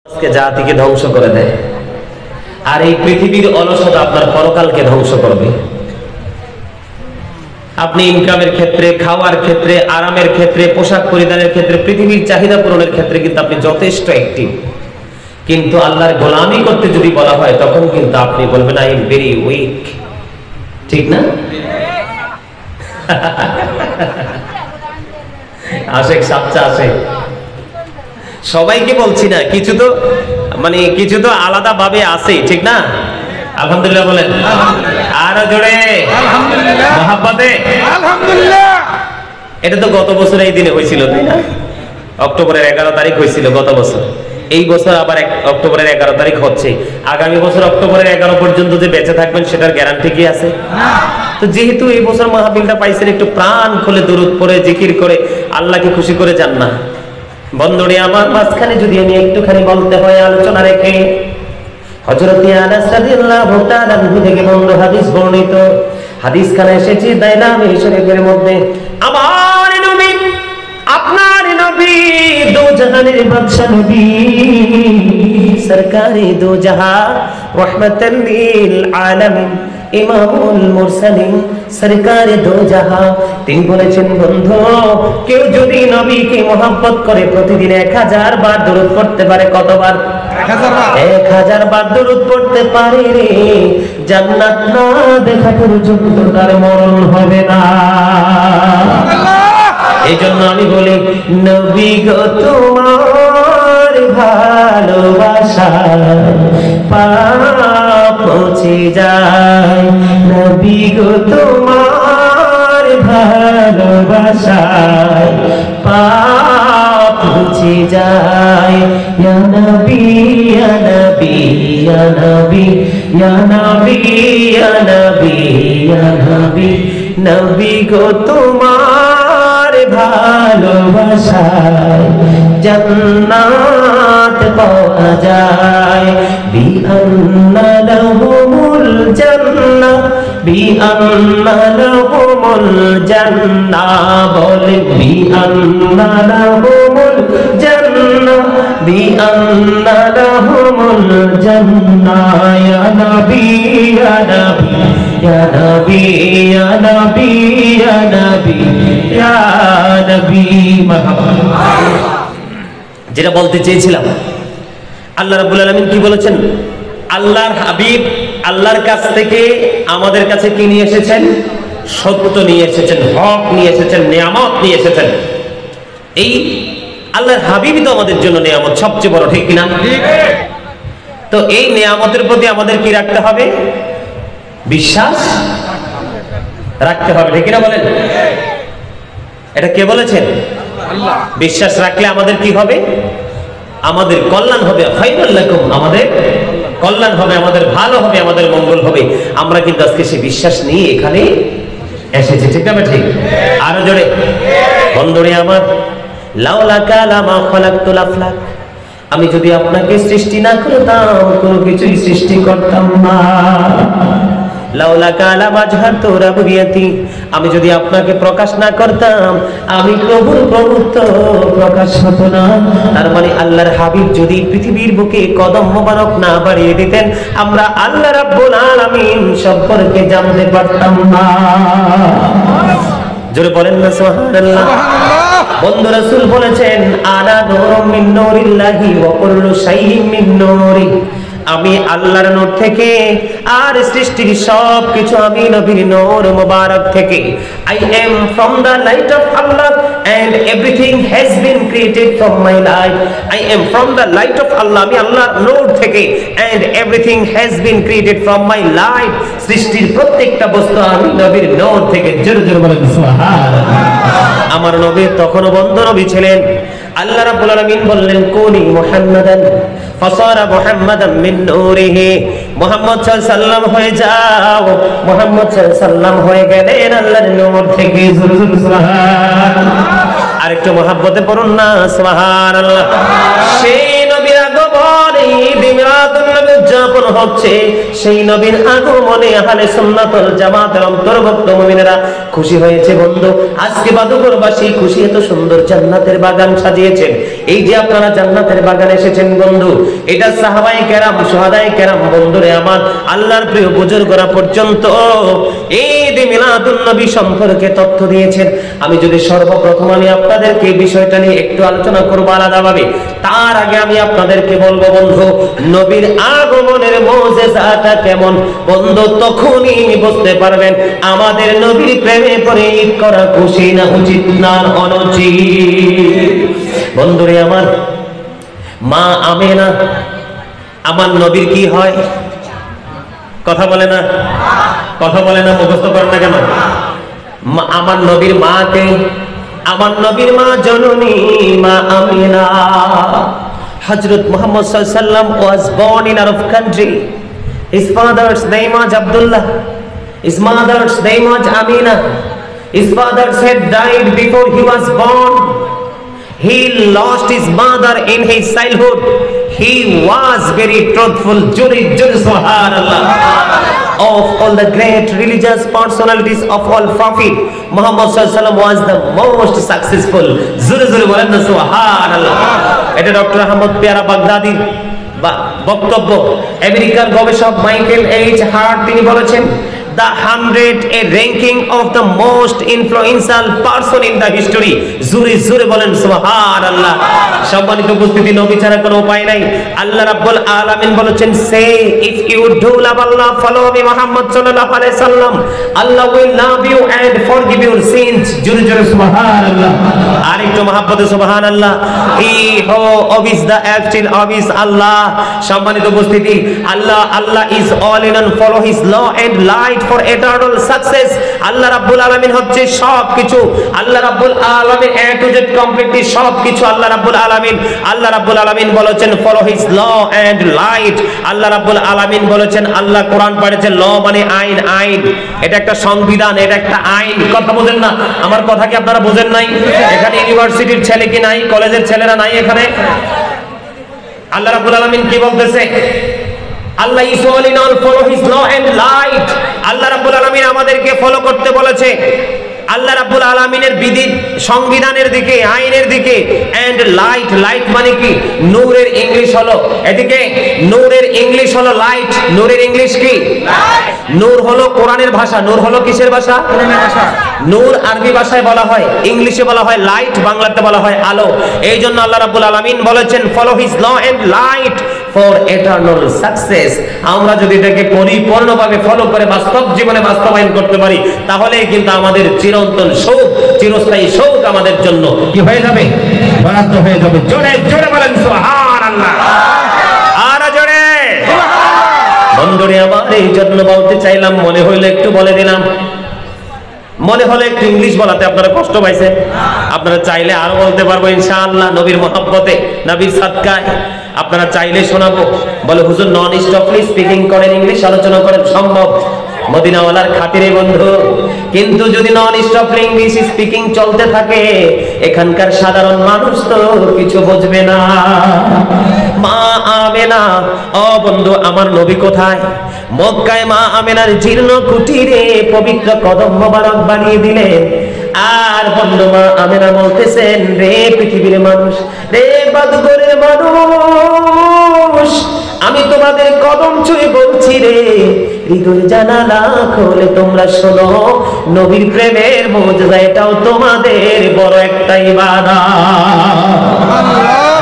আজকে জাতিকে ধ্বংস করে দেয়, আর এই পৃথিবীর অলসতা আপনার পরকালকে ধ্বংস করবে। আপনি ইনকামের ক্ষেত্রে, খাওয়ার ক্ষেত্রে, আরামের ক্ষেত্রে, পোশাক পরিধানের ক্ষেত্রে, পৃথিবীর চাহিদা পূরণের ক্ষেত্রে কিন্তু আপনি যথেষ্ট অ্যাক্টিভ, কিন্তু আল্লাহর গোলামি করতে যদি বলা হয় তখন কিন্তু আপনি বলবেন আই এম ভেরি উইক। ঠিক না? আশেক সাচ্চা আছে, সবাইকে বলছি না, কিছু তো কিছু তো আলাদা ভাবে আছে, ঠিক না? আলহামদুলিল্লাহ বলেন, আরো জোরে আলহামদুলিল্লাহ, মহাব্বতে আলহামদুলিল্লাহ। এটা তো গত বছর এই দিনে হয়েছিল, তাই না? অক্টোবরের 11 তারিখ হয়েছিল গত বছর। এই বছর আবার অক্টোবরের 11 তারিখ হচ্ছে। আগামী বছর অক্টোবরের 11 পর্যন্ত যে বেঁচে থাকবেন সেটার গ্যারান্টি কি আছে? তো যেহেতু এই বছর মাহফিলটা পাইছেন, একটু প্রাণ খুলে দুরূদ পড়ে জিকির করে আল্লাহকে খুশি করে যান না। বন্ধুরে আমার, মাঝখানে যদি আমি একটুখানি বলতে হয় আলোচনা রেখে, হযরত আনাস রাদিয়াল্লাহু তাআলা থেকে বন্ধু হাদিস বর্ণিত, হাদিস খানে এসেছে দাইলামে শরীফের মধ্যে, আমার নবী, আপনার নবী, দো জাহানের বাদশা নবী, সরকারে দো জাহান, রাহমাতাল লিল আলামিন, ইমামুল মুরসালিন, সরকারে দো জাহান, তিনি বলেছেন, বন্ধু, কেউ যদি নবীকে মহব্বত করে প্রতিদিন 1000 বার দরুদ পড়তে পারে, কতবার? 1000 বার দরুদ পড়তে পারে রে, জান্নাত না দেখা পর্যন্ত তার মরণ হবে না। এই জন্য আমি বলি, নবী গো তোমার ভালোবাসা পাপ মুছে যায়, নবী গো তোমার ভালোবাসা পাপ মুছে যায়। ইয়া নবী, ইয়া নবী, ইয়া নবী, ইয়া নবী, ইয়া নবী, ইয়া নবী, নবী গো তোমার ভালোবাসায় জান্নাত পাওয়া যায়, বিআন্না লাহুমুল জান্নাহ, বিআন্না লাহুমুল জান্নাহ, বলে বিআন্না লাহুমুল জান্নাহ, বিআন্না লাহুমুল জান্নাহ। ইয়া নবী, ইয়া নবী, ইয়া নবী, ইয়া নবী, ইয়া নবী, ইয়া নবী, মারহাবা। যেটা বলতে চেয়েছিলাম, আল্লাহ রাব্বুল আলামিন কি বলেছেন? আল্লাহর হাবিব আল্লাহর কাছ থেকে আমাদের কাছে কি নিয়ে এসেছেন? সত্য নিয়ে এসেছেন, হক নিয়ে এসেছেন, নিয়ামত নিয়ে এসেছেন। এই আল্লাহর হাবিবই তো আমাদের জন্য নিয়ামত সবচেয়ে বড়, ঠিক কিনা? তো এই নিয়ামতের প্রতি আমাদের কি রাখতে হবে? বিশ্বাস রাখতে হবে, ঠিক কিনা বলেন? এটা কে বলেছেন? আল্লাহ। বিশ্বাস রাখলে আমাদের কি হবে? আমাদের কল্যাণ হবে, খায়রুল লাকুম, আমাদের কল্যাণ হবে, আমাদের ভালো হবে, আমাদের মঙ্গল হবে। আমরা কিন্তু আজকে সেই বিশ্বাস নিয়ে এখানে এসেছি, ঠিক না? ঠিক। আরো জোরে, বন্ধুরে আমার, লাউলা কালামা খালাকতুল আফলাক, আমি যদি আপনাকে সৃষ্টি না করতাম কোনো কিছুই সৃষ্টি করতাম না। লাউলা কালামা জাহারতু রাবুবিয়াতি, আমি যদি আপনাকে প্রকাশ না করতাম আমি প্রভুর প্রভুত্ব প্রকাশ হতো না। তার মানে আল্লাহর হাবিব যদি পৃথিবীর বুকে কদম মোবারক না বাড়িয়ে দিতেন, আমরা আল্লাহ রাব্বুল আলামিন সম্পর্কে জানতে পারতাম না। জোরে বলেন না সুবহানাল্লাহ। বন্ধু রাসূল বলেছেন, আনা নূরুম মিন নূরিল্লাহি ওয়া কুল্লু শাইইন মিন নূরি, আমি আল্লাহর নূর থেকে আর সৃষ্টির সব কিছু আমি নবীর নূর মুবারক থেকে। I am from the light of Allah and everything has been created from my light. I am from the light of Allah, আমি আল্লাহর নূর থেকে, and everything has been created from my light, সৃষ্টির প্রত্যেকটা বস্তু আমি নবীর নূর থেকে। জোরে জোরে বলেন সুবহানাল্লাহ। আমার নবী তখনও বন্ধু নবী ছিলেন। আল্লাহ রাব্বুল আলামিন বললেন, কুনি মুহাম্মাদান ফাসারা মুহাম্মাদান মিন নূরিহি, মুহাম্মদ সাল্লাল্লাহু আলাইহি সাল্লাম হয়ে যাও। মুহাম্মদ সাল্লাল্লাহু আলাইহি সাল্লাম হয়ে গেলেন আল্লাহর নূর থেকে। সুবহানাল্লাহ। আরেকটু মহব্বতে পড়ুন না সুবহানাল্লাহ। সেই নবীর আগমনে ঈদ মিলাদুন নবী উদযাপন হচ্ছে, সেই নবীর আগমনে আহলে সুন্নাত ওয়াল জামাতের অন্তর্ভুক্ত মুমিনেরা খুশি হয়েছে বন্ধু। আজকে বাদুপুরবাসী খুশি, এত সুন্দর জান্নাতের বাগান সাজিয়েছেন। এই যে আপনারা জান্নাতের বাগানে এসেছেন বন্ধু, এটা সাহাবায়ে কেরাম, শুহাদায়ে কেরাম, বন্ধুরে আমার, আল্লাহর প্রিয় বুজুর্গরা পর্যন্ত ঈদ মিলাদুন নবী সম্পর্কে তথ্য দিয়েছেন। আমি যদি সর্বপ্রথম আমি আপনাদেরকে এই বিষয়টা নিয়ে একটু আলোচনা করব আলাদাভাবে, তার আগে আমি আপনাদেরকে বলবো বন্ধু, নবীর আগমনের মুজিজাটা কেমন বন্ধু, তখনই বুঝতে পারবেন আমাদের নবীর প্রেমে পড়ে ঈদ করা খুশি না উচিত না অনুচিত। বন্ধুরে আমার, মা আমেনা আমার নবীর কি হয়? কথা বলে না, কথা বলে না, মুখস্থ করেন না কেন? আমার নবীর মাকে, আমার নবীর মা জননী মা আমিনা। হযরত মুহাম্মদ সাল্লাল্লাহু আলাইহি ওয়াসাল্লাম was born in Arab country. His father's name was Abdullah. His mother's name was Amina. His father had died before he was born. He lost his mother in his childhood. He was very truthful, Juri Subhanallah. Of all the great religious personalities of all Prophet, Muhammad sallallahu alaihi wasallam was the most successful. Juri bolen na Subhanallah. এটা doctor Ahmad পেয়ারা বাগদাদির বক্তব্য। আমেরিকার গবেষক Michael H heart তিনি বলেছেন, the 100 a ranking of the most influential person in the history. জোরে বলেন সুবহানাল্লাহ। সম্মানিত উপস্থিতি, নবী ছাড়া কোনো উপায় নাই। আল্লাহ রাব্বুল আলামিন বলেছেন, সে if you do love Allah, follow me Muhammad sallallahu alaihi wasallam, Allah will love you and forgive your sins. জোরে সুবহানাল্লাহ। আরেকটু মহব্বতে সুবহানাল্লাহ। he who obeys the actual obeys Allah। সম্মানিত উপস্থিতি, আল্লাহ is all in and follow his law and light for eternal success. আল্লাহ রাব্বুল আলামিন হচ্ছে সবকিছু। আল্লাহ রাব্বুল আলামিন A to Z কমপ্লিটলি সবকিছু আল্লাহ রাব্বুল আলামিন বলেছেন follow his law and light। আল্লাহ রাব্বুল আলামিন বলেছেন, আল্লাহ কোরআন পড়েছে, ল মানে আইন, এটা একটা সংবিধান, এটা একটা আইন। কথা বুঝেন না? আমার কথা কি আপনারা বুঝেন নাই? এখানে ইউনিভার্সিটির ছেলে কি নাই? কলেজের ছেলেরা নাই এখানে? আল্লাহ রাব্বুল আলামিন কি বলতেছে? আল্লাহ is all in all, follow his law and light। আল্লাহ রাব্বুল আলামিন আমাদেরকে ফলো করতে বলেছে আল্লাহ রাব্বুল আলামিনের বিধি, সংবিধানের দিকে, আইনের দিকে। এন্ড লাইট মানে কি? নূরের ইংলিশ হলো, এদিকে নূরের ইংলিশ হলো লাইট। নূরের ইংলিশ কি? নূর হলো কোরআনের ভাষা। নূর হলো কিসের ভাষা? কোরআনের ভাষা। নূর আরবি ভাষায় বলা হয়, ইংলিশে বলা হয় লাইট, বাংলাতে বলা হয় আলো। এই জন্য আল্লাহ রাব্বুল আলামিন বলেছেন follow his law and light for eternal success. আমরা যদি এটাকে পরিপূর্ণভাবে ফলো করে বাস্তব জীবনে বাস্তবায়ন করতে পারি, তাহলেই কিন্তু আমাদের চিরন্তন সুখ, চিরস্থায়ী সুখ আমাদের জন্য কি হয়ে যাবে? বরাদ্দ হয়ে যাবে। জোরে বলেন সুবহানাল্লাহ। আর জোরে। বন্ধুরে আমার, এই জন্য বলতে চাইলাম, মনে হইলে একটু বলে দিলাম। মনে হলে একটু ইংলিশ বলাতে আপনারা কষ্ট পাইছেন, আপনারা চাইলে আরো বলতে পারবো ইনশাআল্লাহ। নবীর মহব্বতে, নবীর সাদকায় আপনারা চাইলে শোনাবো। বলে হুজুর নন স্টপলি স্পিকিং করেন, ইংলিশ আলোচনা করেন, সম্ভব মদিনাওয়ালার খাতিরে বন্ধু। কিন্তু যদি নন স্টপলি ইংলিশ স্পিকিং চলতে থাকে, এখানকার সাধারণ মানুষ তো কিছু বুঝবে না। মা আমেনা, ও বন্ধু আমার নবী কোথায়? মক্কায় মা আমেনার জীর্ণ কুটিরে পবিত্র কদম মোবারক বানিয়ে দিলেন। আর বন্ধু মা আমেনা বলতেছেন, রে পৃথিবীর মানুষ, রে বাদুগরের মানুষ, আমি তোমাদের কদম ছুঁয়ে বলছি রে, হৃদয় জানালা খোলে তোমরা শোনো, নবীর প্রেমের মুজিজা এটাও তোমাদের বড় একটা ইবাদত।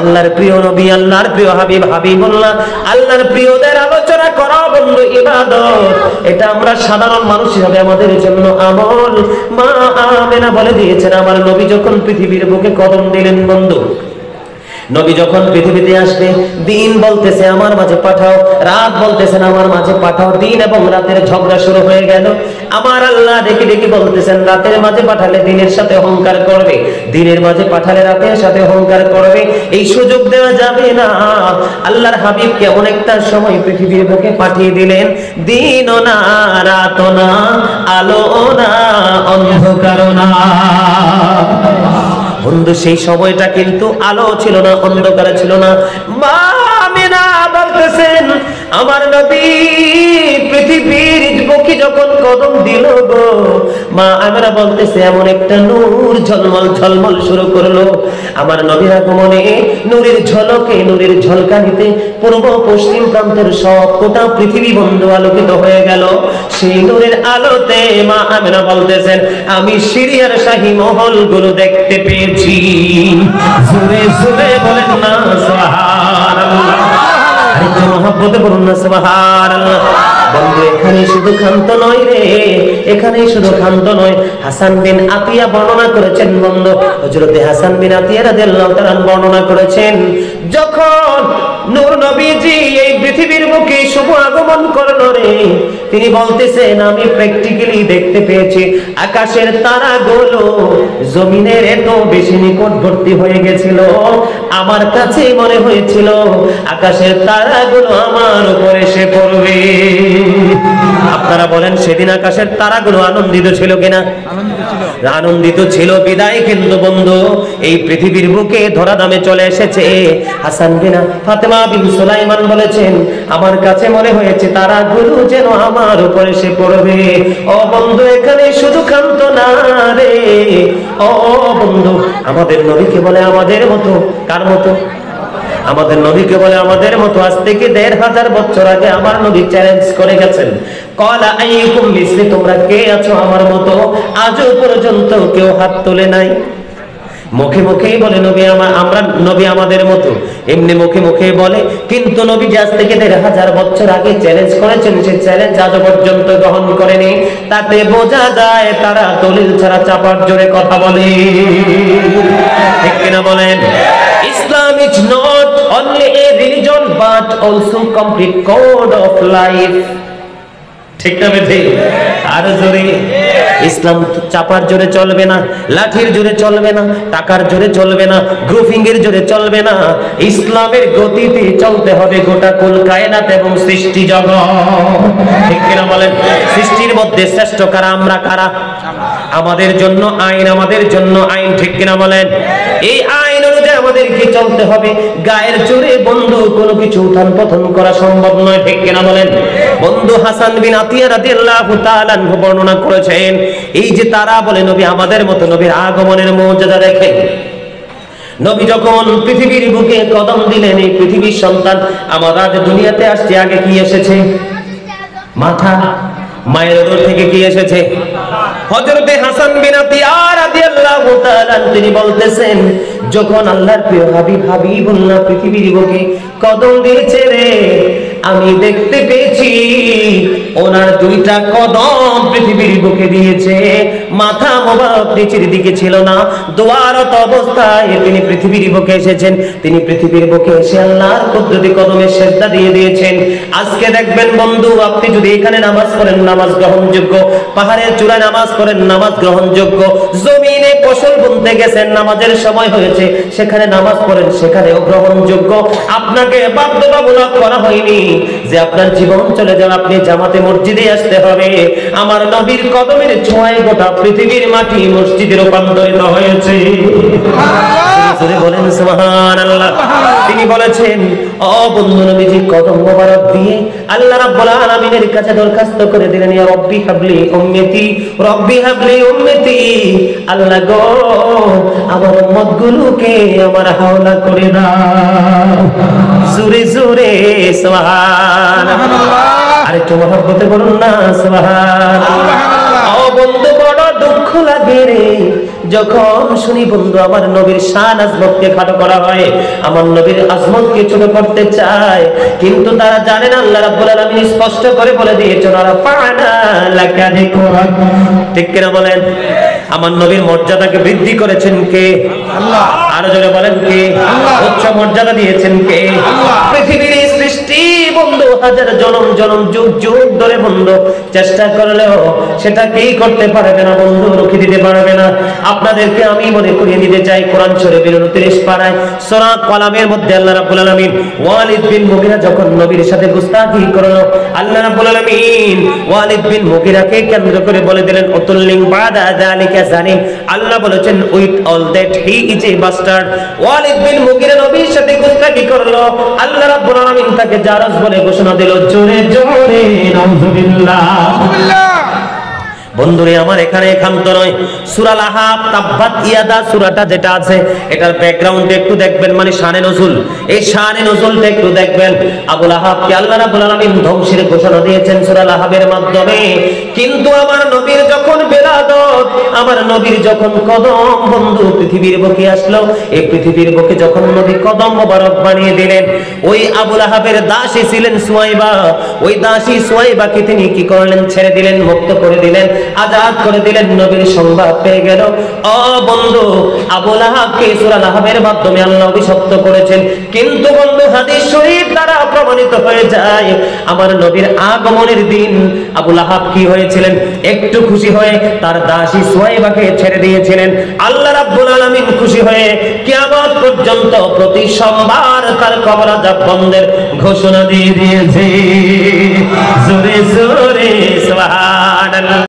আল্লাহর প্রিয় নবী, আল্লাহর প্রিয় হাবিব, হাবিবুল্লাহ, আল্লাহর প্রিয়দের আলোচনা করা বন্ধু ইবাদত। এটা আমরা সাধারণ মানুষ হিসেবে আমাদের জন্য আমল। মা আমেনা বলে দিয়েছেন, আমার নবী যখন পৃথিবীর বুকে কদম দিলেন বন্ধু, নবী যখন পৃথিবীতে আসবে, দিন বলতেছে আমার মাঝে পাঠাও, রাত বলতেছেন আমার মাঝে পাঠাও। দিন এবং রাতের ঝগড়া শুরু হয়ে গেল। আমার আল্লাহ ডেকে ডেকে বলতেছেন, রাতের মাঝে পাঠালে দিনের সাথে অহংকার করবে, দিনের মাঝে পাঠালে রাতের সাথে অহংকার করবে, এই সুযোগ দেওয়া যাবে না। আল্লাহর হাবিব কেমন একটা সময় পৃথিবীর বুকে পাঠিয়ে দিলেন, দিনও না, রাতও না, আলো না, অন্ধকারও না। বন্ধু সেই সময়টা কিন্তু আলো ছিল না, অন্ধকার ছিল না। মা আমেনা বলতেছেন আমার নবী পৃথিবীর বুকে যখন কদম দিল গো, মা আমেনা বলতেছে এমন একটা নূর ঝলমল ঝলমল শুরু করলো। আমার নবীর আগমনে নূরের ঝলকে, নূরের ঝলকানিতে পূর্ব পশ্চিম প্রান্তের সব গোটা পৃথিবী বন্ধু আলোকিত হয়ে গেল। সেই নূরের আলোতে মা আমেনা বলতেছেন আমি সিরিয়ার শাহী মহলগুলো দেখতে পেয়েছি। জোরে জোরে বলেন না সুবহানাল্লাহ। আরেকটু মহব্বতে বলুন না সুবহানাল্লাহ। বন্ধু এখানে শুধু ক্ষান্ত নয় রে, এখানে শুধু ক্ষান্ত নয়। হাসান বিন আতিয়া বর্ণনা করেছেন বন্ধু, হযরতে হাসান বিন আতিয়া রাদিয়াল্লাহু তাআলা বর্ণনা করেছেন যখন নূর নবীজি এই পৃথিবীর বুকে শুভ আগমন করলো রে, তিনি বলতেছেন আমি প্র্যাকটিক্যালি দেখতে পেয়েছি আকাশের তারাগুলো জমিনের এত বেশি নিকটবর্তী হয়ে গেছিল, আমার কাছে মনে হয়েছিল আকাশের তারাগুলো আমার উপরে এসে পড়বে। আপনারা বলেন সেদিন আকাশের তারাগুলো আনন্দিত ছিল কিনা? আনন্দিত ছিল। বিদায় কিন্তু বন্ধু এই পৃথিবীর বুকে ধরা দামে চলে এসেছে। হাসান বিন ফাতেমা বিন সুলাইমান বলেছেন আমার কাছে মনে হয়েছে তারাগুলো যেন আমার উপরে এসে পড়বে। ও বন্ধু এখানে শুধু ক্ষান্ত না রে, ও বন্ধু আমাদের নবীকে বলে আমাদের মতো, কার মতো? আমাদের নবীকে বলে আমাদের মতো। আজ থেকে ১৫০০ বছর আগে আমার নবী চ্যালেঞ্জ করে গেছেন, ক্বালা আইয়ুকুম মিসলি, তোমরা কে আছো আমার মতো? আজও পর্যন্ত কেউ হাত তোলে নাই। মুখে মুখেই বলে নবী আমরা নবী আমাদের মতো, এমনি মুখে মুখে বলে, কিন্তু নবী আজ থেকে ১৫০০ বছর আগে চ্যালেঞ্জ করেছেন, সে চ্যালেঞ্জ আজও পর্যন্ত গ্রহণ করেনি। তাতে বোঝা যায় তারা দলিল ছাড়া চাপার জোরে কথা বলে। ঠিক কিনা বলেন? Islam is not only a religion but also complete code of life. ঠিক না বেঠে? আর জোরে ইসলাম চাপার জোরে চলবে না, লাঠির জোরে চলবে না, টাকার জোরে চলবে না, গ্রুপিং এর জোরে চলবে না। ইসলামের গতিতে চলতে হবে গোটা কুল কায়নাত এবং সৃষ্টি জগৎ। ঠিক কিনা বলেন? সৃষ্টির মধ্যে শ্রেষ্ঠ কারা? আমরা কারা? আমাদের জন্য আইন, আমাদের জন্য আইন। ঠিক কিনা বলেন? এই আইন অনুযায়ী আমাদের কি চলতে হবে। গায়ের জোরে বন্ধু কোনো কিছু উত্থান পতন করা সম্ভব নয়। ঠিক কিনা বলেন? বন্ধু হাসান বিন আতিয়া রাদিয়াল্লাহু তাআলা বর্ণনা করেছেন এই যে তারা বলে নবী আমাদের মতো, নবীর আগমনের মর্যাদা দেখেন। নবী যখন পৃথিবীর বুকে কদম দিলেন, এই পৃথিবীর সন্তান আমার আজ দুনিয়াতে আসছে, আগে কি এসেছে? মাথা। মায়ের ওদর থেকে কি এসেছে? হযরতে হাসান বিন আতিয়া রাদিয়াল্লাহু তাআলা তিনি বলতেছেন যখন আল্লাহর প্রিয় হাবিবুল্লাহ পৃথিবীর বুকে কদম দিয়েছে রে, আমি দেখতে পেয়েছি ওনার দুইটা কদম পৃথিবীর বুকে দিয়েছে, মাথা মোবারক নিচের দিকে ছিল না। দোয়ারত অবস্থায় তিনি পৃথিবীর বুকে এসেছেন। তিনি পৃথিবীর বুকে এসে আল্লাহর কুদরতি কদমে সেজদা দিয়ে দিয়েছেন। আজকে দেখবেন বন্ধু আপনি যদি এখানে নামাজ পড়েন নামাজ গ্রহণযোগ্য, পাহাড়ের চূড়ায় নামাজ পড়েন নামাজ গ্রহণযোগ্য, জমিনে ফসল বুনতে গেছেন নামাজের সময় হয়েছে সেখানে নামাজ পড়েন সেখানেও গ্রহণযোগ্য। আপনাকে বাধ্যতামূলক করা হয়নি যে আপনার জীবন চলে যাবে আপনি জামাতে মসজিদে আসতে হবে। আমার নবীর কদমের ছোঁয়ায় গোটা পৃথিবীর মাটি মসজিদে রূপান্তরিত হয়েছে। বলেন সুবহানাল্লাহ। তিনি বলেছেন ও বন্ধু নবীজি কদম মোবারক দিয়ে আল্লাহ রাব্বুল আলামিনের কাছে দরখাস্ত করে দিলেন, ইয়া রব্বি হাবলি উম্মতি, রব্বি হাবলি উম্মতি, আল্লাহ গো আমার উম্মতগুলোকে আমার হাওলা করে দাও। জোরে জোরে সুবহানাল্লাহ। আরেকটু মহব্বতে বলুন না সুবহানাল্লাহ। ও বন্ধু বড় দুঃখ লাগে রে যখন শুনি বন্ধু আমার নবীর শান আজমতকে খাটো করা হয়, আমার নবীর আজমতকে ছোট করতে চায়, কিন্তু তারা জানেন আল্লাহ রাব্বুল আলামিন স্পষ্ট করে বলে দিয়েছেন রাফা'না লাকা যিকরাক। ঠিক কিনা বলেন? আমার নবীর মর্যাদাকে বৃদ্ধি করেছেন কে? আল্লাহ। আরো জোরে বলেন কে? আল্লাহ। উচ্চ মর্যাদা দিয়েছেন কে? আল্লাহ। পৃথিবীর সৃষ্টি বন্ধু হাজার জনম জনম যুগ যুগ ধরে বন্ধু চেষ্টা করলেও সেটা কি করতে পারবে না বন্ধু, রুখে দিতে পারবে না। আপনাদেরকে আমি মনে করিয়ে দিতে চাই, কোরআন শরীফের 29 পারায় সূরা কলামের মধ্যে আল্লাহ রাব্বুল আলামিন ওয়ালিদ বিন মুগিরা যখন নবীর সাথে গুস্তাখি করলো, আল্লাহ রাব্বুল আলামিন ওয়ালিদ বিন মুগিরাকে কেন্দ্র করে বলে দিলেন উতুল্লিং বাদা যালিকা জানিম। আল্লাহ বলেছেন with all that he is a bastard. Walid bin Mughira নবীর সাথে গুস্তাখি করলো, আল্লাহ রাব্বুল আলামিন তাকে জারজ বলে ঘোষণা দিল। জোরে জোরে নাউযুবিল্লাহ। বন্ধুরে আমার, এখানে একান্ত নয়, সূরা আল-আহকাফ তাব্বাত ইয়াদা সূরাটা যেটা আছে এটার ব্যাকগ্রাউন্ডে একটু দেখবেন, মানে শানে নজুল, এই শানে নজুলটা একটু দেখবেন। আবু লাহাবকে আল্লাহ রাব্বুল আলামিন ধ্বংসের ঘোষণা দিয়েছেন সূরা আল-আহকাফের মাধ্যমে, কিন্তু আমার নবীর যখন বেলাদত, আমার নবীর যখন কদম বন্ধু পৃথিবীর বুকে আসলো, এই পৃথিবীর বুকে যখন নবী কদম মোবারক বানিয়ে দিলেন, ওই আবু লাহাবের দাসী ছিলেন সুয়াইবা, ওই দাসী সুয়াইবাকে তিনি কি করলেন? ছেড়ে দিলেন, মুক্ত করে দিলেন, আজাদ করে দিলেন। নবীর সংবাদ পেয়ে গেল, ও বন্ধু আবু লাহাবকে সূরা লাহাবের মাধ্যমে আল্লাহ অভিশপ্ত করেছেন, কিন্তু বন্ধু হাদিস শরীফ দ্বারা প্রমাণিত হয়ে যায় আমার নবীর আগমনের দিন আবু লাহাব কি হয়েছিলেন? একটু খুশি হয়ে তার দাসী সুয়াইবাকে ছেড়ে দিয়েছিলেন। আল্লাহ রাব্বুল আলামিন খুশি হয়ে কিয়ামত পর্যন্ত প্রতি সোমবার তার কবর আযাব বন্ধের ঘোষণা দিয়ে দিয়েছে। জোরে জোরে সুবহানাল্লাহ।